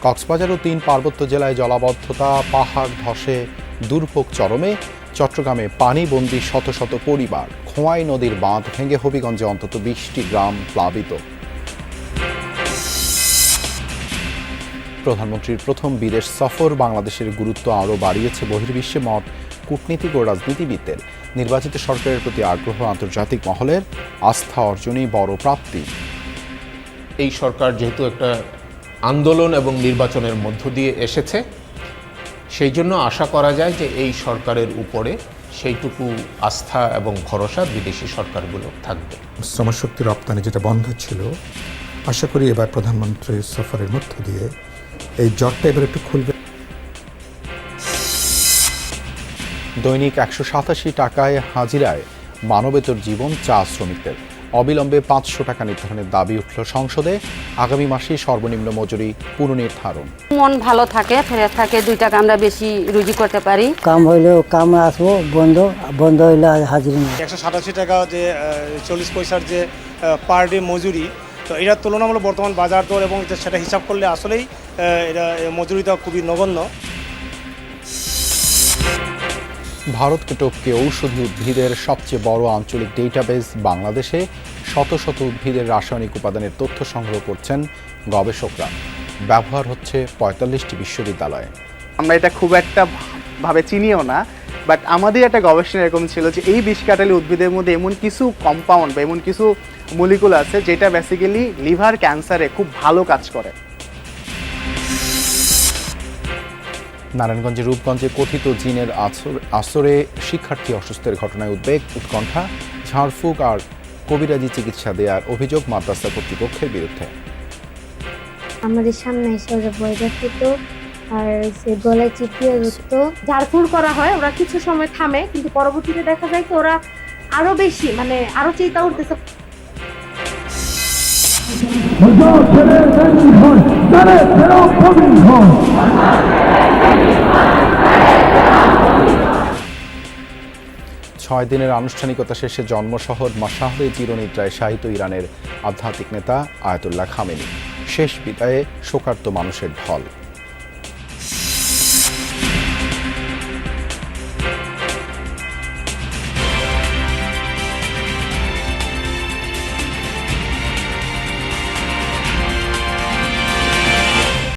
কক্সবাজার ও 3 পার্বত্য জেলায় জলাবদ্ধতা, পাহাড় ধসে দুর্ভোগ চরমে। চট্টগ্রামে পানিবন্দী শত শত পরিবার। খোয়াই নদীর বাঁধ ভেঙে হবিগঞ্জে অন্তত 20টি গ্রাম প্লাবিত। প্রধানমন্ত্রীর প্রথম বিদেশ সফর বাংলাদেশের গুরুত্ব আরও বাড়িয়েছে বহির্বিশ্বে মত কূটনীতিক ও রাজনীতিবিদদের। নির্বাচিত সরকারের প্রতি আগ্রহ আন্তর্জাতিক মহলের, আস্থা অর্জনই বড় প্রাপ্তি। এই সরকার যেহেতু একটা আন্দোলন এবং নির্বাচনের মধ্য দিয়ে এসেছে, সেই জন্য আশা করা যায় যে এই সরকারের উপরে সেইটুকু আস্থা এবং ভরসা বিদেশি সরকারগুলো থাকবে। শ্রমশক্তি রপ্তানি যেটা বন্ধ ছিল, আশা করি এবার প্রধানমন্ত্রীর সফরের মধ্য দিয়ে এই জটটা এবার একটু খুলবে। দৈনিক 187 টাকায় হাজিরায় মানবেতর জীবন চা শ্রমিকদের। অবিলম্বে 500 টাকা নির্ধারণের দাবি উঠল সংসদে। আগামী মাসে সর্বনিম্ন মজুরি পুনর্নির্ধারণ। মন ভালো থাকে, ফেরত থাকে, 2 টাকা আমরা বেশি রুজি করতে পারি। কাম হইলেও কাম আসবো, বন্ধ হইলে হাজিরি নেই। 187 টাকা যে 40 পয়সার যে পার ডে মজুরি, তো এটার তুলনামূলক বর্তমান বাজার দর এবং সেটা হিসাব করলে আসলেই এটা মজুরিটা খুবই নগণ্য। ভারতকে টপকে ঔষধি উদ্ভিদের সবচেয়ে বড় আঞ্চলিক ডেটাবেস বাংলাদেশে। শত শত উদ্ভিদের রাসায়নিক উপাদানের তথ্য সংগ্রহ করছেন গবেষকরা। ব্যবহার হচ্ছে 45টি বিশ্ববিদ্যালয়ে। আমরা এটা খুব একটা ভাবে চিনিও না, বাট আমাদের একটা গবেষণা এরকম ছিল যে এই বিষকাটালি উদ্ভিদের মধ্যে এমন কিছু কম্পাউন্ড বা এমন কিছু মলিকুল আছে যেটা বেসিক্যালি লিভার ক্যান্সারে খুব ভালো কাজ করে। নারায়ণগঞ্জের রূপগঞ্জে কথিত জিনের আসরে শিক্ষার্থী অসুস্থের ঘটনায় উদ্বেগ, উৎকণ্ঠা। ঝাড়ফুঁক আর কবিরাজি চিকিৎসা দেওয়ার অভিযোগ মাদ্রাসা কর্তৃপক্ষের বিরুদ্ধে। আমাদের সামনে এসে ওরা বই দেখতো আর সে গলায় চিপিয়ে ধরতো। ঝাড়ফুঁক করা হয়, ওরা কিছু সময় থামে, কিন্তু পরবর্তীতে দেখা যায় কি ওরা আরো বেশি আরো চিন্তা উঠতেছে। ছয় দিনের আনুষ্ঠানিকতা শেষে জন্মশহর মাশহাদে চিরনিদ্রায় শায়িত ইরানের আধ্যাত্মিক নেতা আয়াতুল্লাহ খামেনি। শেষ বিদায়ে শোকার্ত মানুষের ঢল।